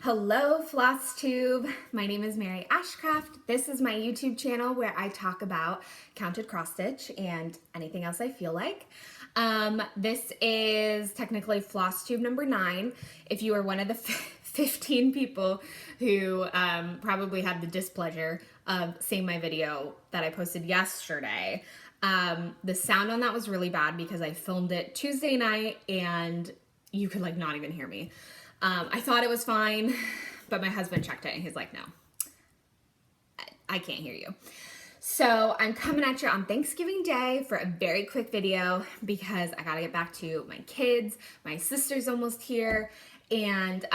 Hello Flosstube, my name is Mary Ashcraft. This is my YouTube channel where I talk about counted cross stitch and anything else I feel like. This is technically Flosstube number 9. If you are one of the 15 people who probably had the displeasure of seeing my video that I posted yesterday, the sound on that was really bad because I filmed it Tuesday night and you could like not even hear me. I thought it was fine, but my husband checked it and he's like, no, I can't hear you. So I'm coming at you on Thanksgiving Day for a very quick video because I gotta get back to my kids. My sister's almost here. And,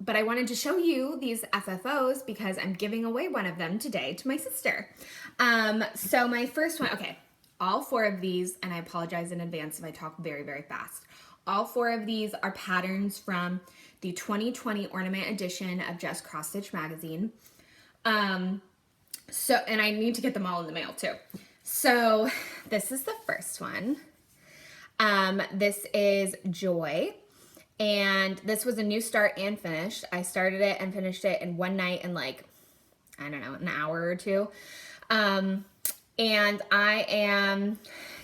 but I wanted to show you these FFOs because I'm giving away one of them today to my sister. So my first one, okay, all 4 of these, and I apologize in advance if I talk very, very fast. All 4 of these are patterns from the 2020 Ornament edition of Just Cross Stitch magazine. And I need to get them all in the mail too. So this is the first one. This is Joy. And this was a new start and finish. I started it and finished it in one night in like, I don't know, an hour or 2. And I am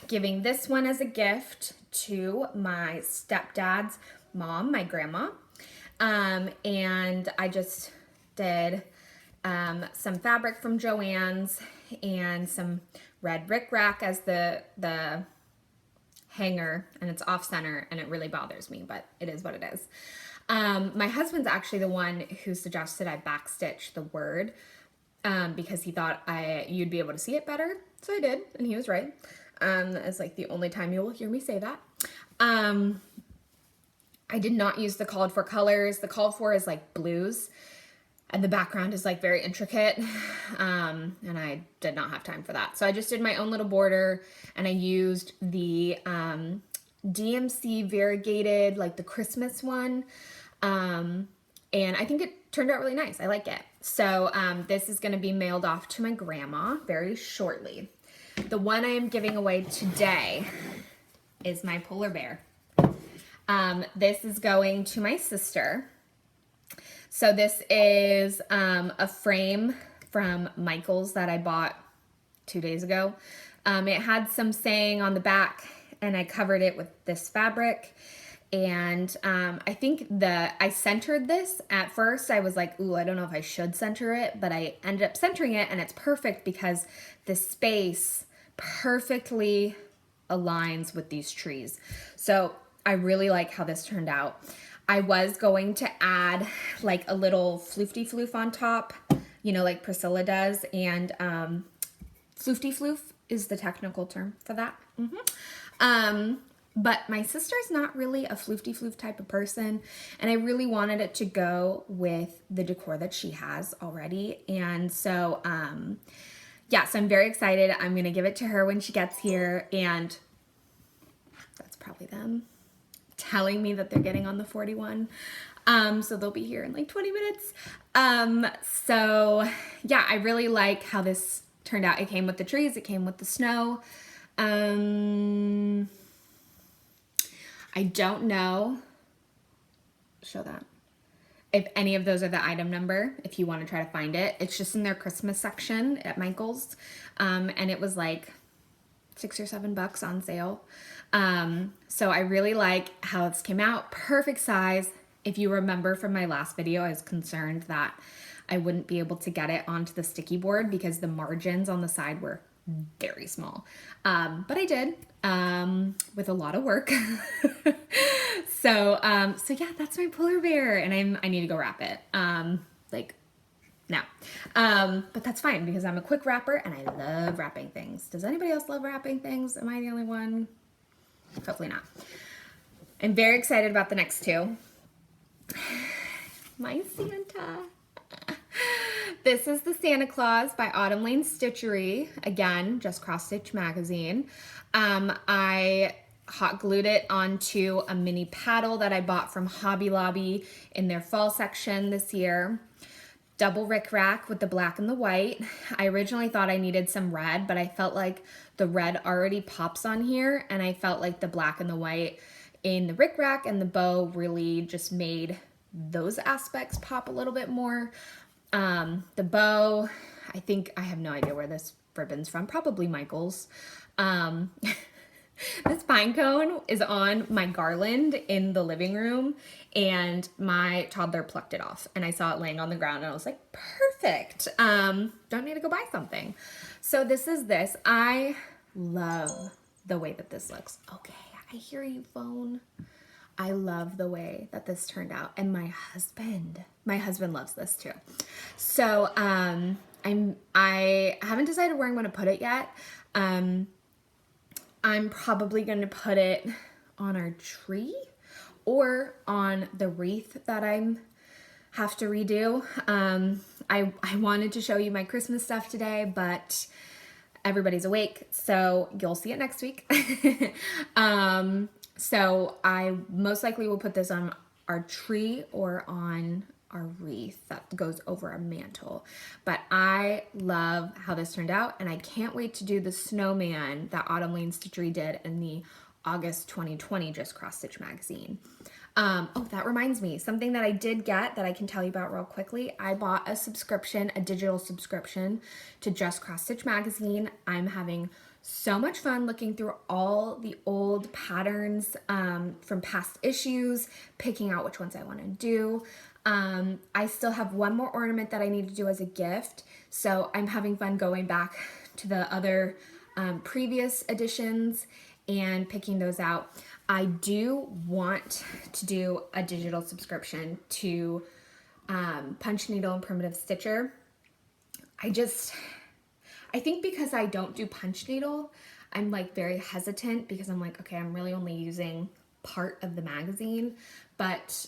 giving this one as a gift to my stepdad's mom, my grandma. And I just did some fabric from JoAnns and some red rickrack as the hanger, and it's off center and it really bothers me, but it is what it is. My husband's actually the one who suggested I backstitch the word because he thought you'd be able to see it better. So I did, and he was right. It's like the only time you will hear me say that. I did not use the called for colors. The called for is like blues, and the background is like very intricate, and I did not have time for that. So I just did my own little border, and I used the DMC variegated, like the Christmas one, and I think it turned out really nice. I like it. So this is going to be mailed off to my grandma very shortly. The one I am giving away today is my polar bear. This is going to my sister. So this is a frame from Michael's that I bought 2 days ago. It had some saying on the back and I covered it with this fabric. And I think I centered this at first. I was like, ooh, I don't know if I should center it, but I ended up centering it and it's perfect because the space perfectly aligns with these trees. So I really like how this turned out. I was going to add like a little floofty floof on top, you know, like Priscilla does. And floofty floof is the technical term for that. But my sister's not really a floofty floof type of person. And I really wanted it to go with the decor that she has already. And so, yeah, so I'm very excited. I'm going to give it to her when she gets here. And that's probably them telling me that they're getting on the 41. So they'll be here in like 20 minutes. So yeah, I really like how this turned out. It came with the trees. It came with the snow. I don't know. Show that. If any of those are the item number, if you want to try to find it. It's just in their Christmas section at Michael's. And it was like $6 or $7 on sale. So I really like how this came out. Perfect size. If you remember from my last video, I was concerned that I wouldn't be able to get it onto the sticky board because the margins on the side were very small. But I did, with a lot of work. So yeah, that's my polar bear and I need to go wrap it. Like now. But that's fine because I'm a quick wrapper and I love wrapping things. Does anybody else love wrapping things? Am I the only one? Hopefully not. I'm very excited about the next 2. My Santa. This is the Santa Claus by Autumn Lane Stitchery. Again, Just Cross Stitch magazine. I hot glued it onto a mini paddle that I bought from Hobby Lobby in their fall section this year. Double rickrack with the black and the white. I originally thought I needed some red, but I felt like the red already pops on here, and I felt like the black and the white in the rickrack and the bow really just made those aspects pop a little bit more. The bow, I think, I have no idea where this ribbon's from, probably Michael's. This pine cone is on my garland in the living room, and my toddler plucked it off, and I saw it laying on the ground, and I was like, perfect. Don't need to go buy something. So this is this. I love the way that this looks. Okay, I hear you, phone. I love the way that this turned out, and my husband loves this too. So I haven't decided where I'm going to put it yet. I'm probably going to put it on our tree or on the wreath that I have to redo. I wanted to show you my Christmas stuff today, but everybody's awake, so you'll see it next week. So I most likely will put this on our tree or on our wreath that goes over a mantle. But I love how this turned out, and I can't wait to do the snowman that Autumn Lane Stitchery did in the August 2020 Just Cross Stitch magazine. Oh, that reminds me, something that I did get that I can tell you about real quickly. I bought a subscription, a digital subscription to Just Cross Stitch magazine. I'm having so much fun looking through all the old patterns from past issues, picking out which ones I want to do. I still have one more ornament that I need to do as a gift, so I'm having fun going back to the other previous editions and picking those out. I do want to do a digital subscription to Punch Needle and Primitive Stitcher. I think because I don't do punch needle, I'm like very hesitant because I'm like, okay, I'm really only using part of the magazine, but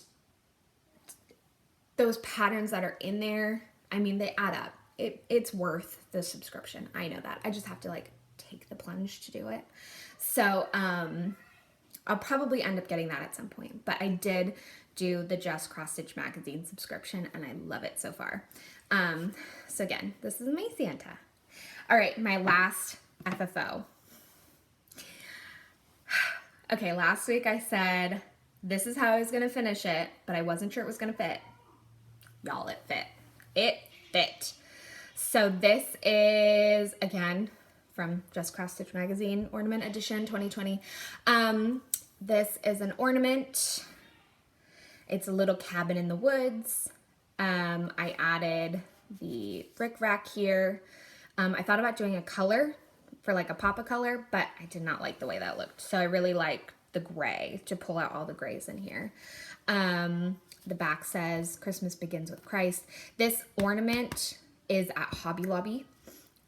those patterns that are in there, I mean, they add up. It's worth the subscription. I know that. I just have to like take the plunge to do it. So I'll probably end up getting that at some point, but I did do the Just Cross Stitch magazine subscription, and I love it so far. So again, this is my Santa. All right, my last FFO. Okay, last week I said this is how I was gonna finish it, but I wasn't sure it was gonna fit. Y'all, it fit. It fit. So this is, again, from Just Cross Stitch Magazine, Ornament Edition 2020. This is an ornament. It's a little cabin in the woods. I added the brick rack here. I thought about doing a color for like a pop of color, but I did not like the way that looked. So I really like the gray to pull out all the grays in here. The back says Christmas begins with Christ. This ornament is at Hobby Lobby.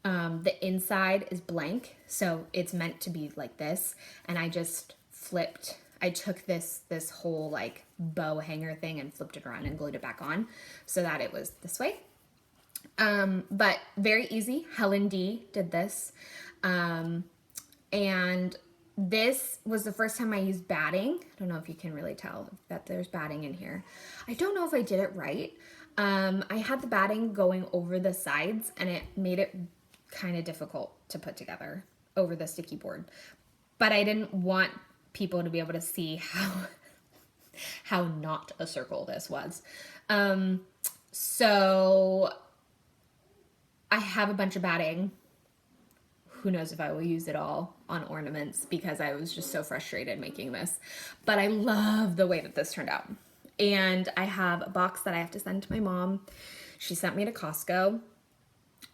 The inside is blank, so it's meant to be like this. And I just flipped, I took this whole like bow hanger thing and flipped it around and glued it back on so that it was this way. But very easy. Helen D did this. And this was the first time I used batting. I don't know if you can really tell that there's batting in here. I don't know if I did it right. I had the batting going over the sides, and it made it kind of difficult to put together over the sticky board. But I didn't want people to be able to see how not a circle this was. So I have a bunch of batting. Who knows if I will use it all on ornaments because I was just so frustrated making this. But I love the way that this turned out. And I have a box that I have to send to my mom. She sent me to Costco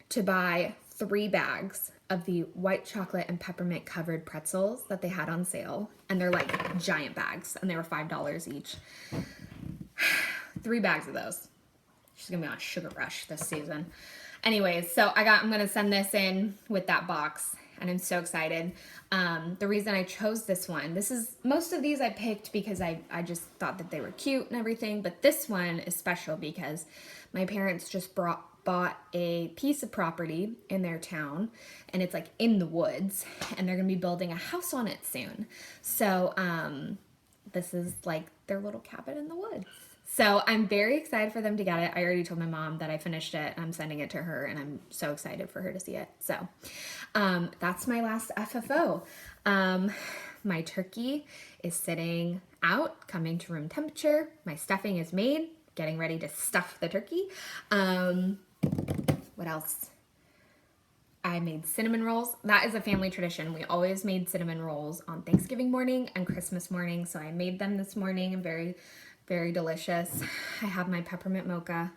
to buy 3 bags of the white chocolate and peppermint covered pretzels that they had on sale. And they're like giant bags, and they were $5 each. 3 bags of those. She's gonna be on a sugar rush this season. Anyways, so I'm gonna send this in with that box, and I'm so excited. The reason I chose this one, most of these I picked because I just thought that they were cute and everything, but this one is special because my parents just bought a piece of property in their town, and it's like in the woods, and they're gonna be building a house on it soon. So this is like their little cabin in the woods. So I'm very excited for them to get it. I already told my mom that I finished it. I'm sending it to her, and I'm so excited for her to see it. So that's my last FFO. My turkey is sitting out, coming to room temperature. My stuffing is made. getting ready to stuff the turkey. What else? I made cinnamon rolls. That is a family tradition. We always made cinnamon rolls on Thanksgiving morning and Christmas morning. So I made them this morning and very, very delicious. I have my peppermint mocha.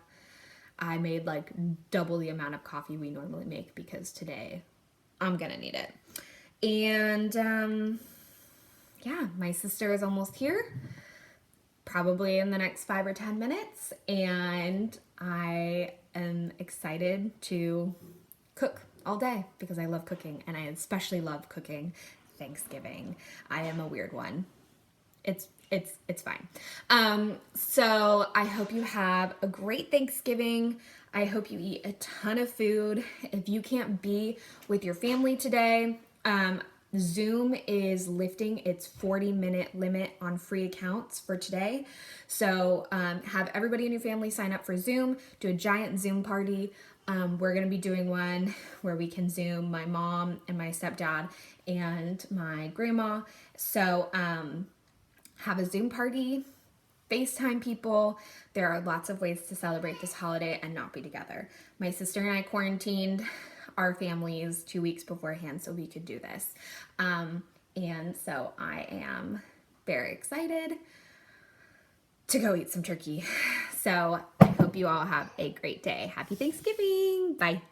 I made like double the amount of coffee we normally make because today I'm gonna need it. And yeah, my sister is almost here, probably in the next 5 or 10 minutes. And I am excited to cook all day because I love cooking, and I especially love cooking Thanksgiving. I am a weird one. It's fine. So I hope you have a great Thanksgiving. I hope you eat a ton of food. If you can't be with your family today, Zoom is lifting its 40-minute limit on free accounts for today. So have everybody in your family sign up for Zoom, do a giant Zoom party. We're going to be doing one where we can Zoom my mom and my stepdad and my grandma. So have a Zoom party, FaceTime people. There are lots of ways to celebrate this holiday and not be together. My sister and I quarantined our families 2 weeks beforehand so we could do this. And so I am very excited to go eat some turkey. So I hope you all have a great day. Happy Thanksgiving. Bye.